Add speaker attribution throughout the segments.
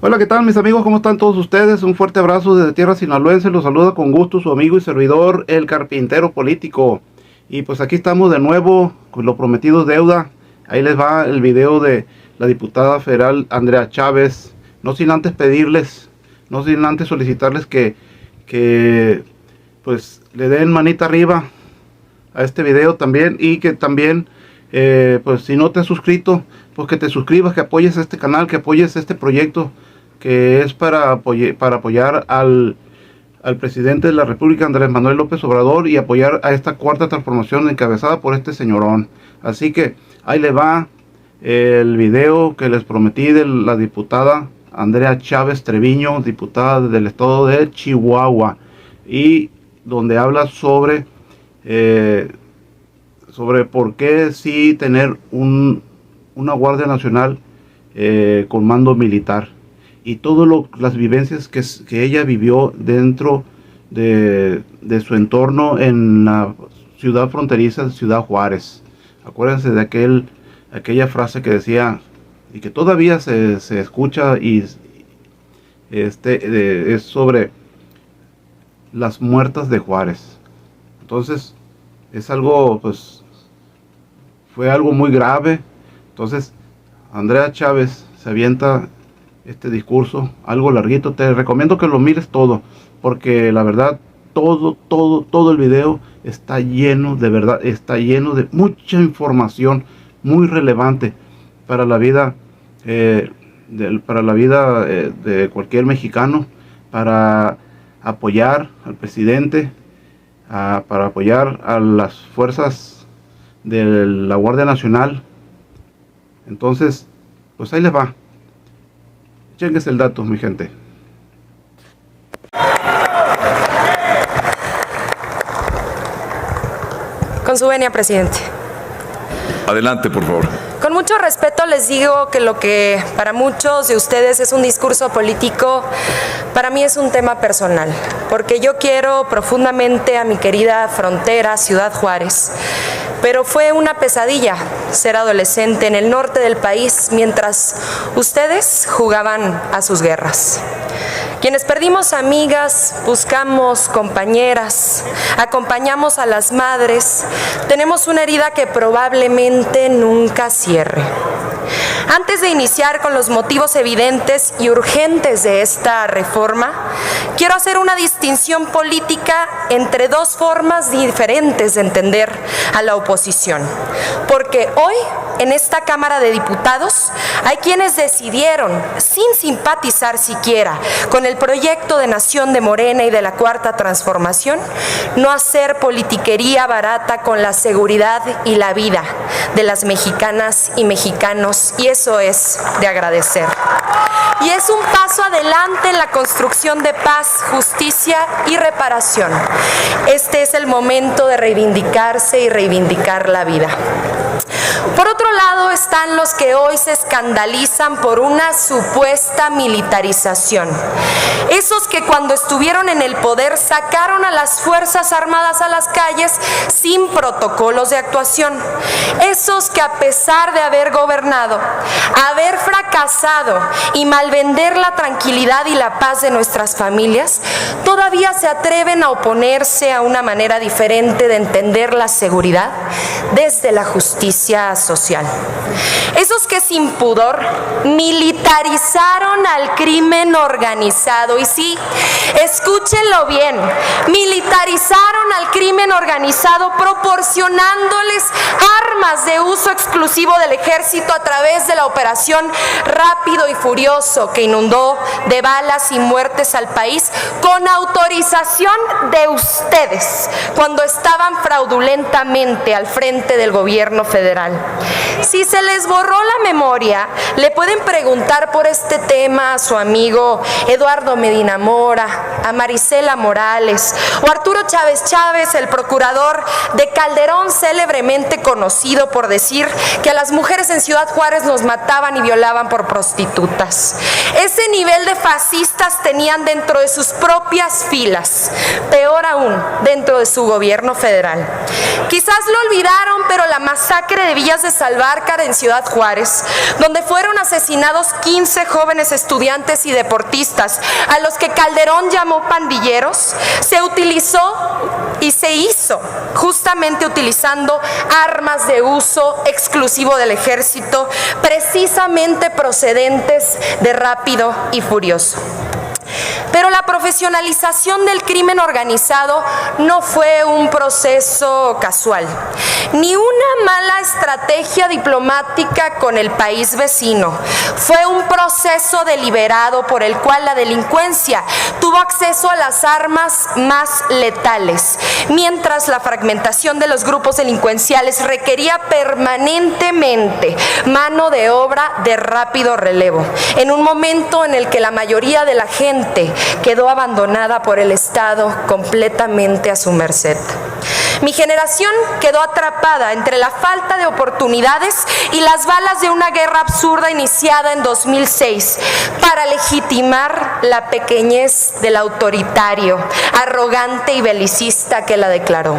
Speaker 1: Hola, ¿qué tal mis amigos? ¿Cómo están todos ustedes? Un fuerte abrazo desde tierra sinaloense. Los saluda con gusto su amigo y servidor, el carpintero político. Y pues aquí estamos de nuevo, con lo prometido es deuda. Ahí les va el video de la diputada federal Andrea Chávez. No sin antes pedirles, no sin antes solicitarles que pues le den manita arriba a este video también. Y que también, pues si no te has suscrito, pues que te suscribas, que apoyes este canal, que apoyes este proyecto que es para apoyar al presidente de la República, Andrés Manuel López Obrador, y apoyar a esta cuarta transformación encabezada por este señorón. Así que ahí le va el video que les prometí de la diputada Andrea Chávez Treviño, diputada del estado de Chihuahua, y donde habla sobre por qué sí tener una Guardia Nacional con mando militar, y todas las vivencias que ella vivió dentro de su entorno en la ciudad fronteriza de Ciudad Juárez. Acuérdense de aquella frase que decía, y que todavía se escucha, y es sobre las muertas de Juárez. Entonces es algo, pues fue algo muy grave. Entonces Andrea Chávez se avienta este discurso, algo larguito. Te recomiendo que lo mires todo, porque la verdad, todo el video está lleno, de verdad, está lleno de mucha información muy relevante para la vida, de cualquier mexicano, para apoyar al presidente, para apoyar a las fuerzas de la Guardia Nacional. Entonces, pues ahí les va. Chéquense el dato, mi gente.
Speaker 2: Con su venia, presidente.
Speaker 3: Adelante, por favor.
Speaker 2: Con mucho respeto les digo que lo que para muchos de ustedes es un discurso político, para mí es un tema personal, porque yo quiero profundamente a mi querida frontera, Ciudad Juárez. Pero fue una pesadilla ser adolescente en el norte del país mientras ustedes jugaban a sus guerras. Quienes perdimos amigas, buscamos compañeras, acompañamos a las madres, tenemos una herida que probablemente nunca cierre. Antes de iniciar con los motivos evidentes y urgentes de esta reforma, quiero hacer una distinción política entre dos formas diferentes de entender a la oposición. Porque hoy, en esta Cámara de Diputados, hay quienes decidieron, sin simpatizar siquiera con el proyecto de nación de Morena y de la Cuarta Transformación, no hacer politiquería barata con la seguridad y la vida de las mexicanas y mexicanos, y eso es de agradecer. Y es un paso adelante en la construcción de paz, justicia y reparación. Este es el momento de reivindicarse y reivindicar la vida. Por otro lado están los que hoy se escandalizan por una supuesta militarización. Esos que cuando estuvieron en el poder sacaron a las Fuerzas Armadas a las calles sin protocolos de actuación. Esos que a pesar de haber gobernado, haber fracasado y malvender la tranquilidad y la paz de nuestras familias, todavía se atreven a oponerse a una manera diferente de entender la seguridad desde la justicia social. Esos que sin pudor militarizaron al crimen organizado. Y sí, escúchenlo bien, militarizaron al crimen organizado proporcionándoles armas de uso exclusivo del ejército a través de la operación Rápido y Furioso, que inundó de balas y muertes al país con autorización de ustedes cuando estaban fraudulentamente al frente del gobierno federal. Si se les borró la memoria, le pueden preguntar por este tema a su amigo Eduardo Medina Mora, a Marisela Morales o Arturo Chávez Chávez, el procurador de Calderón, célebremente conocido por decir que a las mujeres en Ciudad Juárez nos mataban y violaban por prostitutas. Ese nivel de fascistas tenían dentro de sus propias filas, peor aún, dentro de su gobierno federal. Quizás lo olvidaron, pero la masacre de Villas de Salvar Navarcara en Ciudad Juárez, donde fueron asesinados 15 jóvenes estudiantes y deportistas, a los que Calderón llamó pandilleros, se utilizó y se hizo justamente utilizando armas de uso exclusivo del ejército, precisamente procedentes de Rápido y Furioso. Pero la profesionalización del crimen organizado no fue un proceso casual, ni una mala estrategia diplomática con el país vecino. Fue un proceso deliberado por el cual la delincuencia tuvo acceso a las armas más letales, mientras la fragmentación de los grupos delincuenciales requería permanentemente mano de obra de rápido relevo, en un momento en el que la mayoría de la gente quedó abandonada por el Estado completamente a su merced. Mi generación quedó atrapada entre la falta de oportunidades y las balas de una guerra absurda iniciada en 2006 para legitimar la pequeñez del autoritario, arrogante y belicista que la declaró.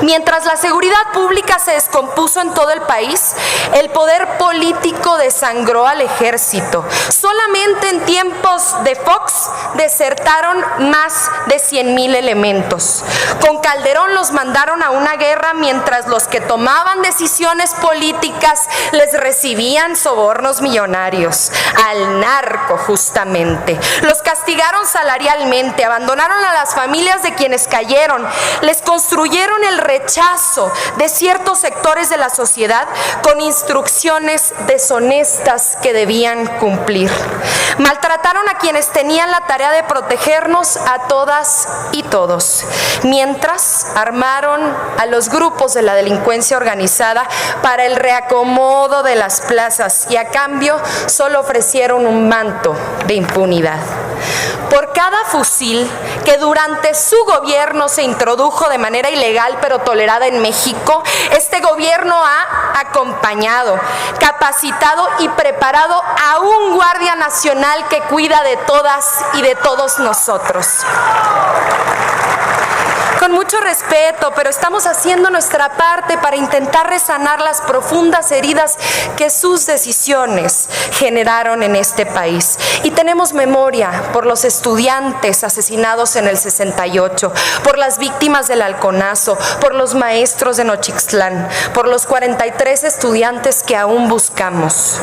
Speaker 2: Mientras la seguridad pública se descompuso en todo el país, el poder político desangró al ejército. Solamente en tiempos de Fox desertaron más de 100,000 elementos. Con Calderón los mandaron a una guerra, mientras los que tomaban decisiones políticas les recibían sobornos millonarios. Al narco, justamente. Los castigaron salarialmente, abandonaron a las familias de quienes cayeron, les construyeron el rechazo de ciertos sectores de la sociedad con instrucciones deshonestas que debían cumplir. Maltrataron a quienes tenían la tarea de protegernos a todas y todos, mientras armaron a los grupos de la delincuencia organizada para el reacomodo de las plazas y a cambio solo ofrecieron un manto de impunidad. Por cada fusil que durante su gobierno se introdujo de manera ilegal pero tolerada en México, este gobierno ha acompañado, capacitado y preparado a un guardia nacional que cuida de todas y de todos nosotros. Con mucho respeto, pero estamos haciendo nuestra parte para intentar resanar las profundas heridas que sus decisiones generaron en este país. Y tenemos memoria por los estudiantes asesinados en el 68, por las víctimas del Halconazo, por los maestros de Nochixtlán, por los 43 estudiantes que aún buscamos.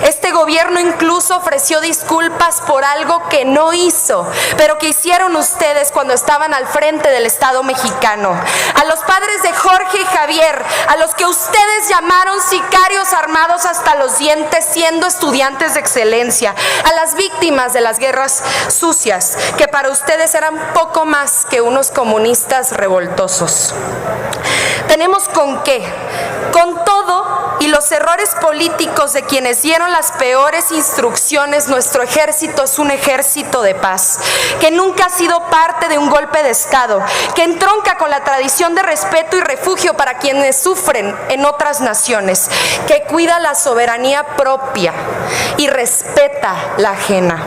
Speaker 2: Este gobierno incluso ofreció disculpas por algo que no hizo, pero que hicieron ustedes cuando estaban al frente del Estado mexicano. A los padres de Jorge y Javier, a los que ustedes llamaron sicarios armados hasta los dientes siendo estudiantes de excelencia, a las víctimas de las guerras sucias, que para ustedes eran poco más que unos comunistas revoltosos. Tenemos con qué, con todo y los errores políticos de quienes dieron las peores instrucciones. Nuestro ejército es un ejército de paz, que nunca ha sido parte de un golpe de Estado, que entronca con la tradición de respeto y refugio para quienes sufren en otras naciones, que cuida la soberanía propia y respeta la ajena.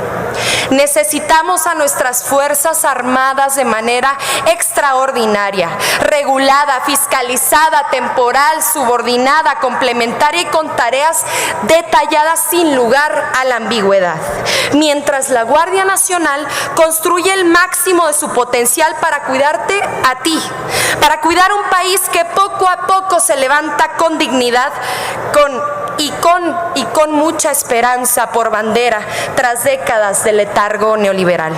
Speaker 2: Necesitamos a nuestras Fuerzas Armadas de manera extraordinaria, regulada, fiscalizada, temporal, subordinada, complementaria y con tareas detalladas sin lugar a la ambigüedad. Mientras la Guardia Nacional construye el máximo de su potencial para cuidarte a ti, para cuidar un país que poco a poco se levanta con dignidad, con mucha esperanza por bandera tras décadas de letargo neoliberal.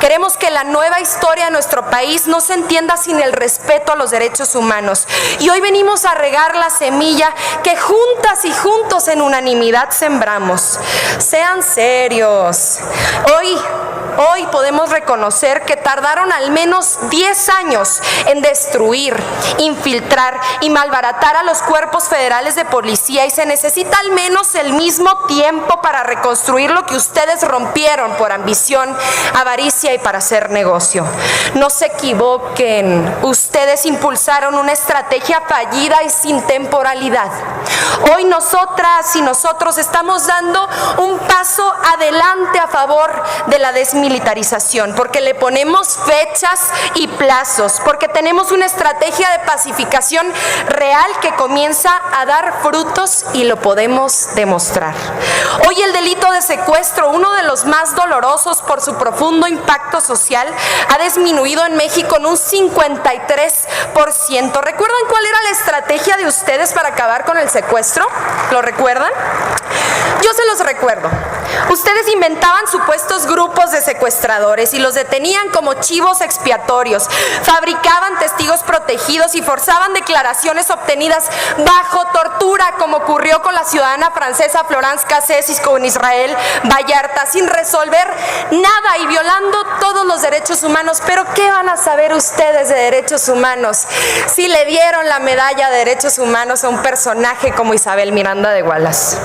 Speaker 2: Queremos que la nueva historia de nuestro país no se entienda sin el respeto a los derechos humanos. Y hoy venimos a regar la semilla que juntas y juntos en unanimidad sembramos. Sean serios. Hoy podemos reconocer que tardaron al menos 10 años en destruir, infiltrar y malbaratar a los cuerpos federales de policía, y se necesita al menos el mismo tiempo para reconstruir lo que ustedes rompieron por ambición, avaricia y para hacer negocio. No se equivoquen, ustedes impulsaron una estrategia fallida y sin temporalidad. Hoy nosotras y nosotros estamos dando un paso adelante a favor de la desmilitarización desmilitarización, porque le ponemos fechas y plazos, porque tenemos una estrategia de pacificación real que comienza a dar frutos y lo podemos demostrar. Hoy el delito de secuestro, uno de los más dolorosos por su profundo impacto social, ha disminuido en México en un 53%. ¿Recuerdan cuál era la estrategia de ustedes para acabar con el secuestro? ¿Lo recuerdan? Yo se los recuerdo. Ustedes inventaban supuestos grupos de secuestradores y los detenían como chivos expiatorios, fabricaban testigos protegidos y forzaban declaraciones obtenidas bajo tortura, como ocurrió con la ciudadana francesa Florence Cassés y con Israel Vallarta, sin resolver nada y violando todos los derechos humanos. Pero ¿qué van a saber ustedes de derechos humanos si le dieron la medalla de derechos humanos a un personaje como Isabel Miranda de Wallace?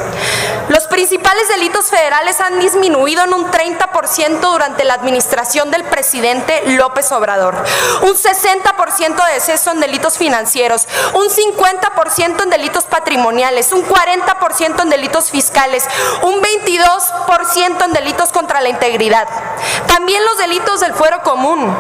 Speaker 2: Los principales delitos federales han disminuido en un 30% durante la administración del presidente López Obrador, un 60% de deceso en delitos financieros, un 50% en delitos patrimoniales, un 40% en delitos fiscales, un 22% en delitos contra la integridad. También los delitos del fuero común.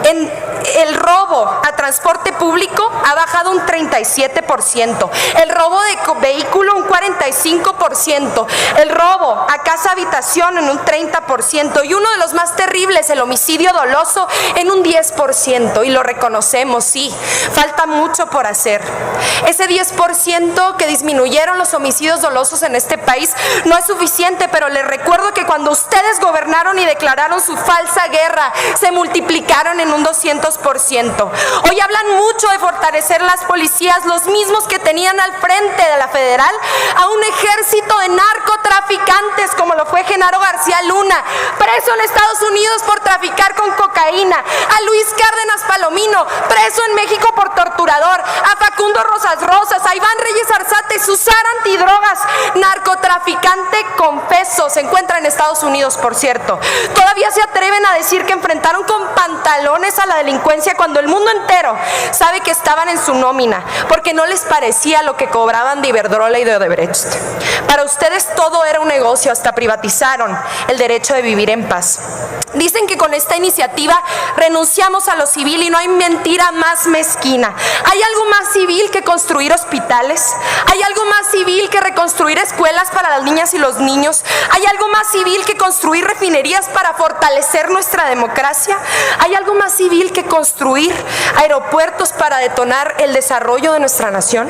Speaker 2: El robo a transporte público ha bajado un 37%, el robo de vehículo un 45%, el robo a casa habitación en un 30% y uno de los más terribles, el homicidio doloso, en un 10%. Y lo reconocemos, sí, falta mucho por hacer. Ese 10% que disminuyeron los homicidios dolosos en este país no es suficiente, pero les recuerdo que cuando ustedes gobernaron y declararon su falsa guerra, se multiplicaron en un 200%. Hoy hablan mucho de fortalecer las policías, los mismos que tenían al frente de la federal a un ejército de narcotraficantes como lo fue Genaro García Luna, preso en Estados Unidos por traficar con cocaína, a Luis Cárdenas Palomino, preso en México por torturador, a Facundo Rosas Rosas, a Iván Reyes Arzate, Susar antidrogas, narcotraficante confeso, se encuentra en Estados Unidos, por cierto. Todavía se atreven a decir que enfrentaron con pantalones a la delincuencia cuando el mundo entero sabe que estaban en su nómina, porque no les parecía lo que cobraban de Iberdrola y de Odebrecht. Para ustedes todo era un negocio, hasta privatizaron el derecho de vivir en paz. Dicen que con esta iniciativa renunciamos a lo civil y no hay mentira más mezquina. ¿Hay algo más civil que construir hospitales? ¿Hay algo más civil que reconstruir escuelas para las niñas y los niños? ¿Hay algo más civil que construir refinerías para fortalecer nuestra democracia? ¿Hay algo más civil que construir aeropuertos para detonar el desarrollo de nuestra nación?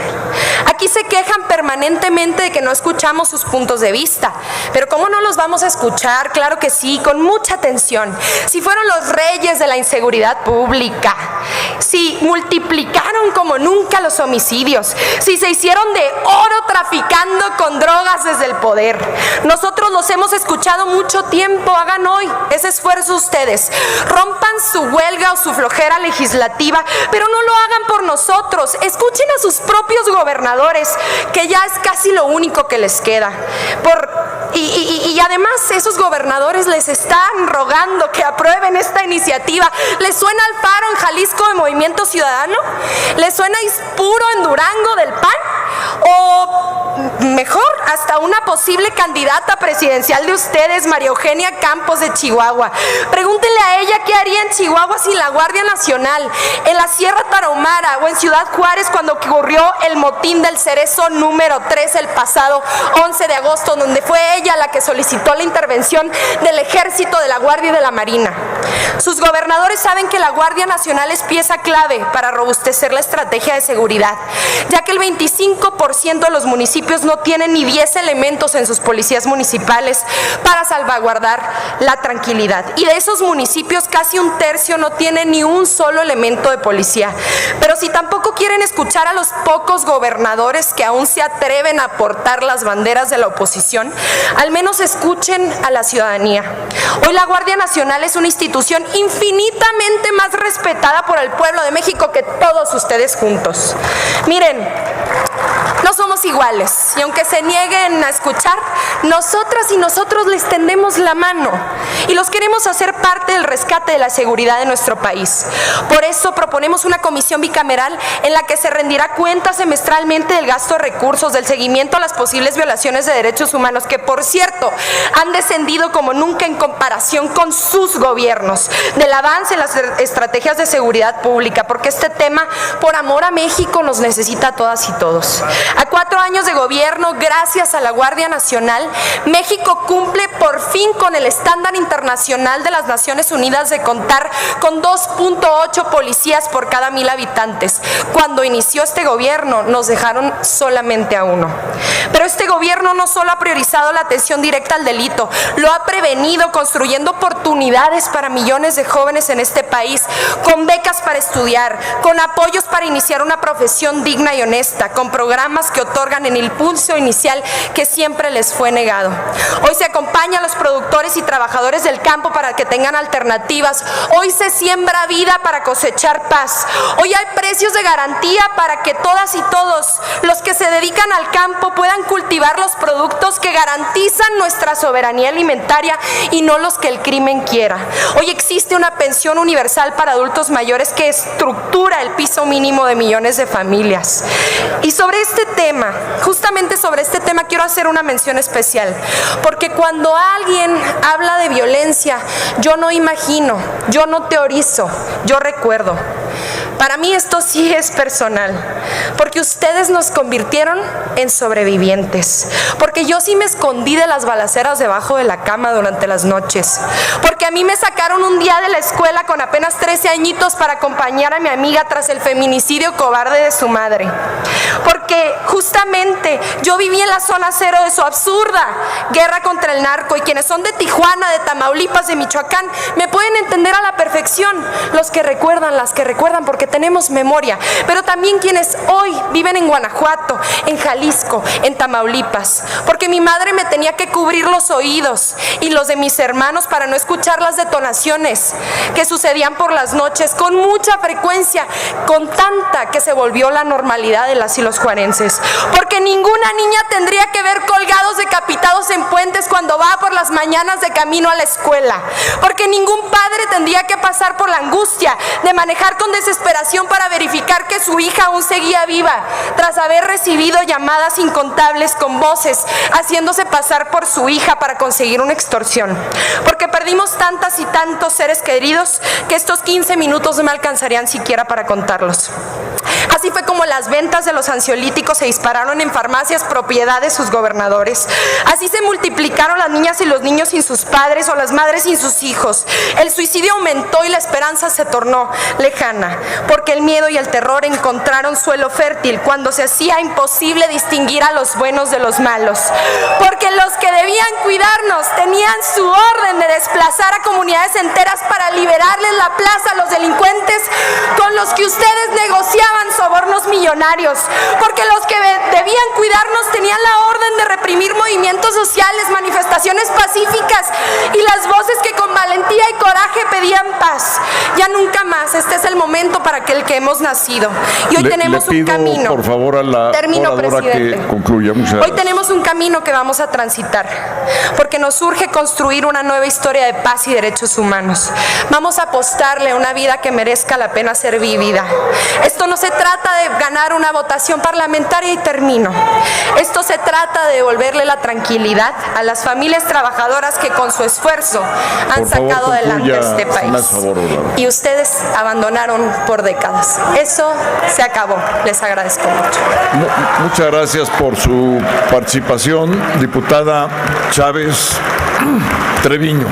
Speaker 2: Aquí se quejan permanentemente de que no escuchamos sus puntos de vista, pero ¿cómo no los vamos a escuchar? Claro que sí, con mucha atención. Si fueron los reyes de la inseguridad pública, si multiplicaron como nunca los homicidios, si se hicieron de oro traficando con drogas desde el poder. Nosotros los hemos escuchado mucho tiempo. Hagan hoy ese esfuerzo ustedes, rompan su huelga o su flojera legislativa, pero no lo hagan por nosotros. Escuchen a sus propios gobernadores, que ya es casi lo único que les queda. Y además esos gobernadores les están rogando que aprueben esta iniciativa. ¿Les suena Alfaro en Jalisco de Movimiento Ciudadano? ¿Les suena Ispuro en Durango del PAN? O mejor, hasta una posible candidata presidencial de ustedes, María Eugenia Campos de Chihuahua. Pregúntenle a ella qué haría en Chihuahua sin la Guardia Nacional, en la Sierra Tarahumara o en Ciudad Juárez cuando ocurrió el motín del Cerezo número 3 el pasado 11 de agosto, donde fue ella la que solicitó la intervención del Ejército, de la Guardia y de la Marina. Sus gobernadores saben que la Guardia Nacional es pieza clave para robustecer la estrategia de seguridad, ya que el 25% de los municipios no tienen ni 10 elementos en sus policías municipales para salvaguardar la tranquilidad. Y de esos municipios casi un tercio no tiene ni un solo elemento de policía. Pero si tampoco quieren escuchar a los pocos gobernadores que aún se atreven a portar las banderas de la oposición, al menos escuchen a la ciudadanía. Hoy la Guardia Nacional es una institución infinitamente más respetada por el pueblo de México que todos ustedes juntos. Miren, no somos iguales y aunque se nieguen a escuchar, nosotras y nosotros les tendemos la mano y los queremos hacer parte del rescate de la seguridad de nuestro país. Por eso proponemos una comisión bicameral en la que se rendirá cuenta semestralmente del gasto de recursos, del seguimiento a las posibles violaciones de derechos humanos, que por cierto han descendido como nunca en comparación con sus gobiernos, del avance en las estrategias de seguridad pública, porque este tema, por amor a México, nos necesita a todas y todos. A 4 años de gobierno, gracias a la Guardia Nacional, México cumple por fin con el estándar internacional de las Naciones Unidas de contar con 2.8 policías por cada 1000 habitantes. Cuando inició este gobierno, nos dejaron solamente a 1. Pero este gobierno no solo ha priorizado la atención directa al delito, lo ha prevenido construyendo oportunidades para millones de jóvenes en este país, con becas para estudiar, con apoyos para iniciar una profesión digna y honesta, con programas que otorgan el impulso inicial que siempre les fue negado. Hoy se acompaña a los productores y trabajadores del campo para que tengan alternativas. Hoy se siembra vida para cosechar paz. Hoy hay precios de garantía para que todas y todos los que se dedican al campo puedan cultivar los productos que garantizan nuestra soberanía alimentaria y no los que el crimen quiera. Hoy existe una pensión universal para adultos mayores que estructura el piso mínimo de millones de familias. Y sobre este tema, justamente sobre este tema, quiero hacer una mención especial, porque cuando alguien habla de violencia, yo no imagino, yo no teorizo, yo recuerdo. Para mí esto sí es personal, porque ustedes nos convirtieron en sobrevivientes, porque yo sí me escondí de las balaceras debajo de la cama durante las noches, porque a mí me sacaron un día de la escuela con apenas 13 añitos para acompañar a mi amiga tras el feminicidio cobarde de su madre, porque justamente yo viví en la zona cero de su absurda guerra contra el narco, y quienes son de Tijuana, de Tamaulipas, de Michoacán, me pueden entender a la perfección, los que recuerdan, las que recuerdan, porque tenemos memoria, pero también quienes hoy viven en Guanajuato, en Jalisco, en Tamaulipas, porque mi madre me tenía que cubrir los oídos y los de mis hermanos para no escuchar las detonaciones que sucedían por las noches con mucha frecuencia, con tanta que se volvió la normalidad de las y los juarenses, porque ninguna niña tendría que ver colgados decapitados en puentes cuando va por las mañanas de camino a la escuela, porque ningún padre tendría que pasar por la angustia de manejar con desesperación para verificar que su hija aún seguía viva, tras haber recibido llamadas incontables con voces haciéndose pasar por su hija para conseguir una extorsión, porque perdimos tantas y tantos seres queridos que estos 15 minutos no me alcanzarían siquiera para contarlos. Así fue como las ventas de los ansiolíticos se dispararon en farmacias propiedad de sus gobernadores. Así se multiplicaron las niñas y los niños sin sus padres o las madres sin sus hijos. El suicidio aumentó y la esperanza se tornó lejana, porque el miedo y el terror encontraron suelo fértil cuando se hacía imposible distinguir a los buenos de los malos, porque los que debían cuidarnos tenían su orden de desplazar a comunidades enteras para liberarles la plaza a los delincuentes con los que ustedes negociaban sobornos millonarios, porque los que debían cuidarnos tenían la orden de reprimir movimientos sociales, manifestaciones pacíficas y las voces que con valentía y coraje pedían paz. Ya nunca más, este es el momento para el que hemos nacido. Y hoy tenemos un camino.
Speaker 3: Por favor, a la oradora que concluya.
Speaker 2: Hoy tenemos un camino que vamos a transitar, porque nos urge construir una nueva historia de paz y derechos humanos. Vamos a apostarle a una vida que merezca la pena ser vivida. Esto no se trata de ganar una votación parlamentaria y termino. Esto se trata de devolverle la tranquilidad a las familias trabajadoras que con su esfuerzo han sacado adelante este país. Y ustedes abandonaron por décadas. Eso se acabó. Les agradezco mucho.
Speaker 3: Muchas gracias por su participación, diputada Chávez Treviño.